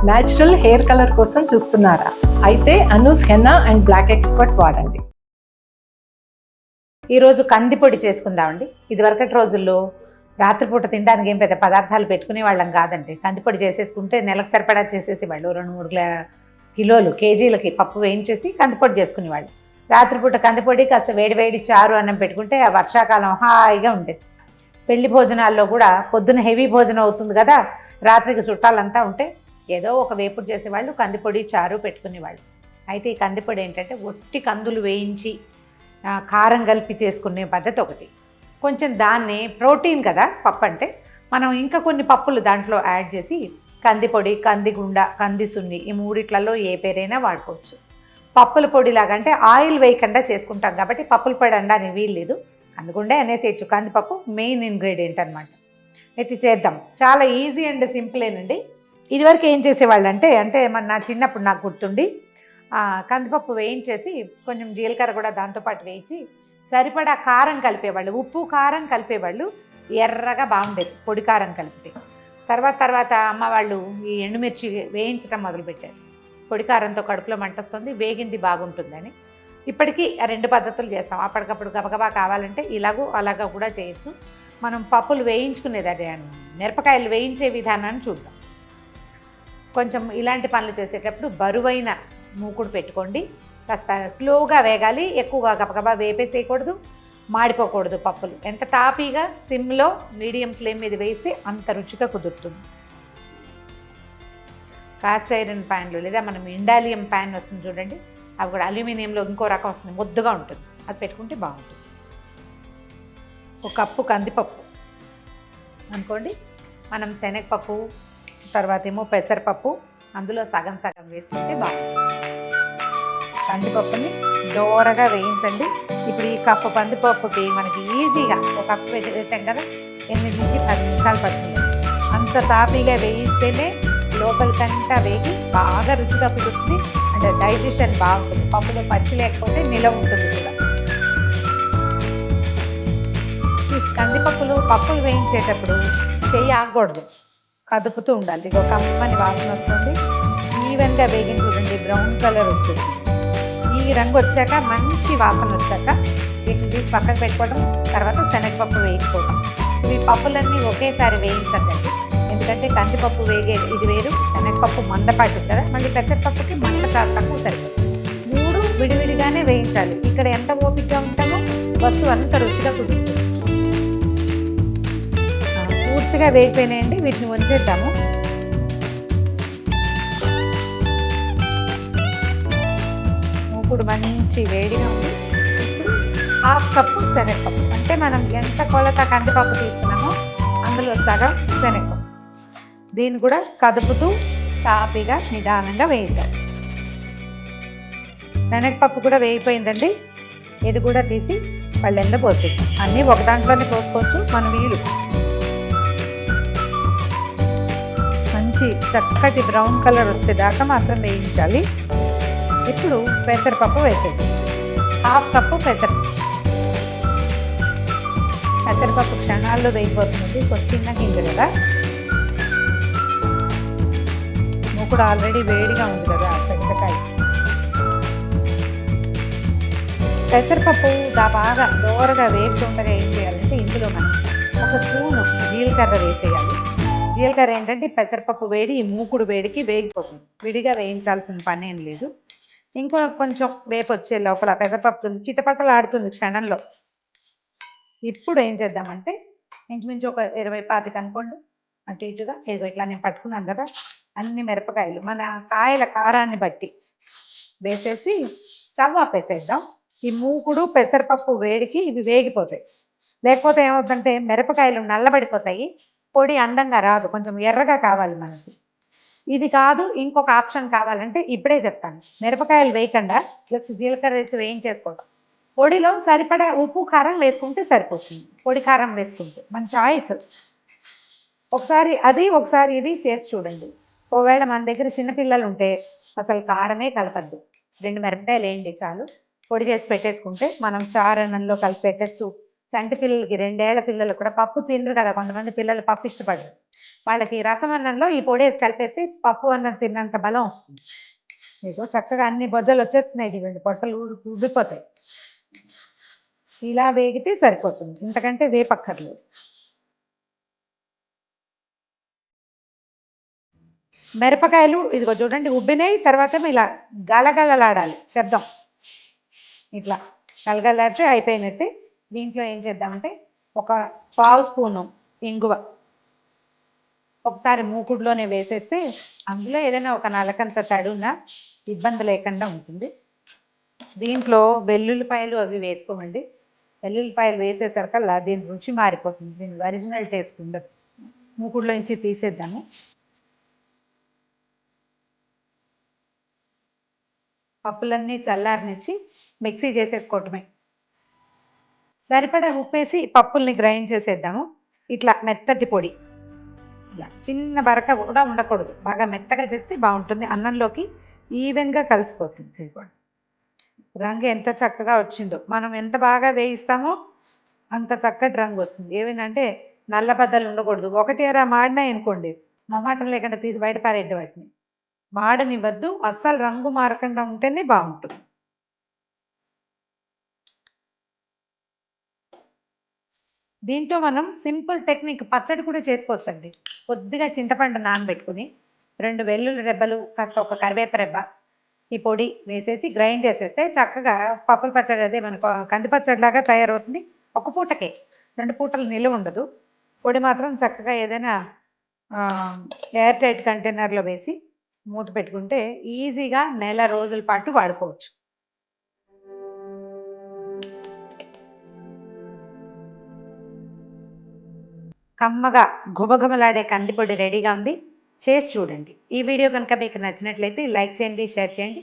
Natural hair colour కోసం చూస్తున్నారా? అయితే Anoos henna and black expert వాడండి. ఈరోజు కందిపొడి చేసుకుందామండి. ఇదివరకటి రోజుల్లో రాత్రిపూట తినడానికి ఏం పెద్ద పదార్థాలు పెట్టుకునే వాళ్ళం కాదండి. కందిపొడి చేసేసుకుంటే నెలకు సరిపడా చేసేసేవాళ్ళు. 2-3 కిలోలు కేజీలకి పప్పు వేయించేసి కందిపొడి చేసుకునేవాళ్ళు. రాత్రిపూట కందిపొడి కాస్త వేడి చారు అన్నం పెట్టుకుంటే ఆ వర్షాకాలం హాయిగా ఉండేది. పెళ్లి భోజనాల్లో కూడా పొద్దున హెవీ భోజనం అవుతుంది కదా, రాత్రికి చుట్టాలంతా ఉంటే ఏదో ఒక వేపుడు చేసేవాళ్ళు, కందిపొడి చారు పెట్టుకునేవాళ్ళు. అయితే ఈ కందిపొడి ఏంటంటే ఒట్టి కందులు వేయించి కారం కలిపి చేసుకునే పద్ధతి ఒకటి. కొంచెం దాన్ని ప్రోటీన్ కదా పప్పు అంటే, మనం ఇంకా కొన్ని పప్పులు దాంట్లో యాడ్ చేసి కందిపొడి, కందిగుండ, కంది సున్ని ఈ మూడిట్లలో ఏ పేరైనా వాడుకోవచ్చు. పప్పుల పొడిలాగా అంటే ఆయిల్ వేయకుండా చేసుకుంటాం కాబట్టి పప్పుల పొడి అనడానికి వీల్లేదు, కందిగుండే అనేసేయచ్చు. కందిపప్పు మెయిన్ ఇంగ్రీడియంట్ అనమాట. అయితే చేద్దాం, చాలా ఈజీ అండ్ సింపులేనండి. ఇదివరకు ఏం చేసేవాళ్ళు అంటే మన నా చిన్నప్పుడు నాకు గుర్తుండి కందిపప్పు వేయించేసి కొంచెం జీలకర్ర కూడా దాంతోపాటు వేయించి సరిపడా కారం కలిపేవాళ్ళు, ఉప్పు కారం కలిపేవాళ్ళు. ఎర్రగా బాగుండేది పొడి కారం కలిపితే. తర్వాత అమ్మ వాళ్ళు ఈ ఎండుమిర్చి వేయించడం మొదలుపెట్టారు. పొడి కారంతో కడుపులో మంట వస్తుంది, వేగింది బాగుంటుందని. ఇప్పటికీ 2 పద్ధతులు చేస్తాం. అప్పటికప్పుడు గబగబా కావాలంటే ఇలాగూ అలాగా కూడా చేయొచ్చు. మనం పప్పులు వేయించుకునేది అదే, మిరపకాయలు వేయించే విధానాన్ని చూద్దాం. కొంచెం ఇలాంటి పనులు చేసేటప్పుడు బరువైన మూకుడు పెట్టుకోండి. కాస్త స్లోగా వేగాలి, ఎక్కువగా గబగబా వేపేసేయకూడదు, మాడిపోకూడదు. పప్పులు ఎంత తాపీగా సిమ్లో మీడియం ఫ్లేమ్ మీద వేస్తే అంత రుచిగా కుదురుతుంది. కాస్ట్ ఐరన్ ప్యాన్లు లేదా మనం ఇండాలియం ప్యాన్ వస్తుంది చూడండి, అవి కూడా అల్యూమినియంలో ఇంకో రకం వస్తుంది, ముద్దగా ఉంటుంది, అది పెట్టుకుంటే బాగుంటుంది. 1 కప్పు కందిపప్పు అనుకోండి. మనం శనగపప్పు, తర్వాత ఏమో పెసరపప్పు, అందులో సగం వేసుకుంటే బాగుంటుంది. కందిపప్పుని దోరగా వేయించండి. ఇప్పుడు ఈ కప్పు కందిపప్పుకి మనకి ఈజీగా 1 కప్పు వేసాం కదా, 8-10 నిమిషాలు పడుతుంది. అంత తాపీగా వేయిస్తేనే లోపలికంతా వేగి బాగా రుచిగా కుదురుతుంది, అంటే డైజెషన్ బాగుంటుంది. పప్పులో పచ్చి లేకపోతే నిలవ ఉంటుంది కూడా. ఈ పప్పులు వేయించేటప్పుడు చెయ్యి ఆగకూడదు, కదుపుతూ ఉండాలి. ఒక కమ్మని వాసన వస్తుంది. ఈవెన్గా వేగిన చూడండి, బ్రౌన్ కలర్ వచ్చింది. ఈ రంగు వచ్చాక, మంచి వాసన వచ్చాక వీటిని పక్కన పెట్టుకోవడం. తర్వాత శనగపప్పు వేయించుకోవడం. ఈ పప్పులన్నీ ఒకేసారి వేయించండి, ఎందుకంటే కందిపప్పు వేగేది ఇది వేరు, శనగపప్పు మందపాటి కదా, మళ్ళీ పెసరపప్పుకి మంట తక్కువ సరిపోతుంది. 3 విడివిడిగానే వేయించాలి. ఇక్కడ ఎంత ఓపికగా ఉంటామో వస్తువు అంత రుచిగా కుదురుతుంది. పూర్తిగా వేగిపోయినాయండి, వీటిని వంచేద్దాము. మూకుడు మంచి వేడిగా ఉంది. ఇప్పుడు 1/2 కప్పు శనగపప్పు, అంటే మనం ఎంత కొలత కందిపప్పు తీసుకున్నామో అందులో సగం శనగపప్పు. దీన్ని కూడా కదుపుతూ తాపీగా నిదానంగా వేయించాలి. శనగపప్పు కూడా వేగిపోయిందండి. ఇది కూడా తీసి పళ్ళెంలో పోసేద్దాం. అన్నీ ఒక దాంట్లోనే పోసుకోవచ్చు, మన వీలు. మంచి చక్కటి బ్రౌన్ కలర్ వచ్చేదాకా మాత్రం వేయించాలి. ఇప్పుడు పెసరపప్పు వేసేది 1/2 కప్పు పెసరపప్పు క్షణాల్లో వేగిపోతుంది. చిన్న గింజ కదా, మూకుడు ఆల్రెడీ వేడిగా ఉంది కదా, పెద్దకాయ. పెసరపప్పు బాగా దోరగా వేస్తుండగా ఏం చేయాలంటే ఇందులో మనం 1 స్పూను జీలకర్ర వేసేయాలి. జీలకర్ర ఏంటంటే పెసరపప్పు వేడి ఈ మూకుడు వేడికి వేగిపోతుంది, విడిగా వేయించాల్సిన పని ఏం లేదు. ఇంకో కొంచెం వేపు వచ్చే లోపల పెసరపప్పు చిటపటలు ఆడుతుంది క్షణంలో. ఇప్పుడు ఏం చేద్దామంటే ఇంచుమించు ఒక 20-25 అనుకోండి, అటు ఇటుగా ఏదో ఇట్లా నేను పట్టుకున్నాను కదా, అన్ని మిరపకాయలు మన కాయల కారాన్ని బట్టి వేసేసి స్టవ్ ఆపేసేద్దాం. ఈ మూకుడు పెసరపప్పు వేడికి ఇవి వేగిపోతాయి. లేకపోతే ఏమవుతుందంటే మిరపకాయలు నల్లబడిపోతాయి, పొడి అందంగా రాదు, కొంచెం ఎర్రగా కావాలి మనకి. ఇది కాదు, ఇంకొక ఆప్షన్ కావాలంటే ఇప్పుడే చెప్తాను. మిరపకాయలు వేయకుండా జస్ట్ జీలకర్ర వేసి వేయించేసుకోవడం. పొడిలో సరిపడా ఉప్పు కారం వేసుకుంటే సరిపోతుంది. పొడి కారం వేసుకుంటే మన చాయిస్. ఒకసారి అది ఒకసారి ఇది చేసి చూడండి. ఒకవేళ మన దగ్గర చిన్నపిల్లలు ఉంటే అసలు కారమే కలపద్దు, 2 మిరపకాయలు వేయండి చాలు. పొడి చేసి పెట్టేసుకుంటే మనం చారన్నంలో కలిపి పెట్టచ్చు. చంటి పిల్లలకి, 2 ఏళ్ల పిల్లలు కూడా పప్పు తినరు కదా, కొంతమంది పిల్లలు పప్పు ఇష్టపడరు. వాళ్ళకి రసం అన్నంలో ఈ పొడి వేసి కలిపేస్తే పప్పు అన్నం తిన్నంత బలం వస్తుంది. మీకు చక్కగా అన్ని బొజ్జలు వచ్చేస్తున్నాయి, ఇవ్వండి పొట్టలు ఉడిపోతాయి. ఇలా వేగితే సరిపోతుంది, ఇంతకంటే వేపక్కర్లేదు. మిరపకాయలు ఇదిగో చూడండి ఉబ్బినాయి, తర్వాత ఇలా గలగలలాడాలి శబ్దం, ఇట్లా గలగలాడితే అయిపోయినట్టే. దీంట్లో ఏం చేద్దామంటే ఒక పావు స్పూను ఇంగువ ఒకసారి మూకుడులోనే వేసేస్తే అందులో ఏదైనా ఒక నలకంత తడున్నా ఇబ్బంది లేకుండా ఉంటుంది. దీంట్లో వెల్లుల్లిపాయలు అవి వేసుకోమండి. వెల్లుల్లిపాయలు వేసేసరికల్లా దీని రుచి మారిపోతుంది, దీని ఒరిజినల్ టేస్ట్ ఉండదు. మూకుడులో నుంచి తీసేద్దాము. పప్పులన్నీ చల్లారనిచ్చి మిక్సీ చేసేసుకోవటమే. సరిపడా ఉప్పేసి పప్పుల్ని గ్రైండ్ చేసేద్దాము. ఇట్లా మెత్తటి పొడి, ఇలా చిన్న బరక కూడా ఉండకూడదు, బాగా మెత్తగా చేస్తే బాగుంటుంది, అన్నంలోకి ఈవెన్గా కలిసిపోతుంది. ఇది కూడా రంగు ఎంత చక్కగా వచ్చిందో, మనం ఎంత బాగా వేయిస్తామో అంత చక్కటి రంగు వస్తుంది. ఏమేంటంటే నల్ల బద్దలు ఉండకూడదు, ఒకటి ఎరా మాడినాయి అనుకోండి మొహమాటం లేకుండా తీసి బయట పారేద్దు, వాటిని మాడనివ్వద్దు, అస్సలు రంగు మారకుండా ఉంటేనే బాగుంటుంది. దీంట్లో మనం సింపుల్ టెక్నిక్ పచ్చడి కూడా చేసుకోవచ్చండి. కొద్దిగా చింతపండు నానబెట్టుకుని 2 వెల్లుల్లి రెబ్బలు కాస్త ఒక కరివేప రెబ్బ ఈ పొడి వేసేసి గ్రైండ్ చేసేస్తే చక్కగా పప్పుల పచ్చడి, అదే మనకు కంది పచ్చడిలాగా తయారవుతుంది. ఒక పూటకే, 2 పూటలు నిలువ ఉండదు. పొడి మాత్రం చక్కగా ఏదైనా ఎయిర్ టైట్ కంటైనర్లో వేసి మూత పెట్టుకుంటే ఈజీగా నెల రోజుల పాటు వాడుకోవచ్చు. కమ్మగా గుమగుమలాడే కందిపొడి రెడీగా ఉంది, చేసి చూడండి. ఈ వీడియో కనుక మీకు నచ్చినట్లయితే లైక్ చేయండి, షేర్ చేయండి.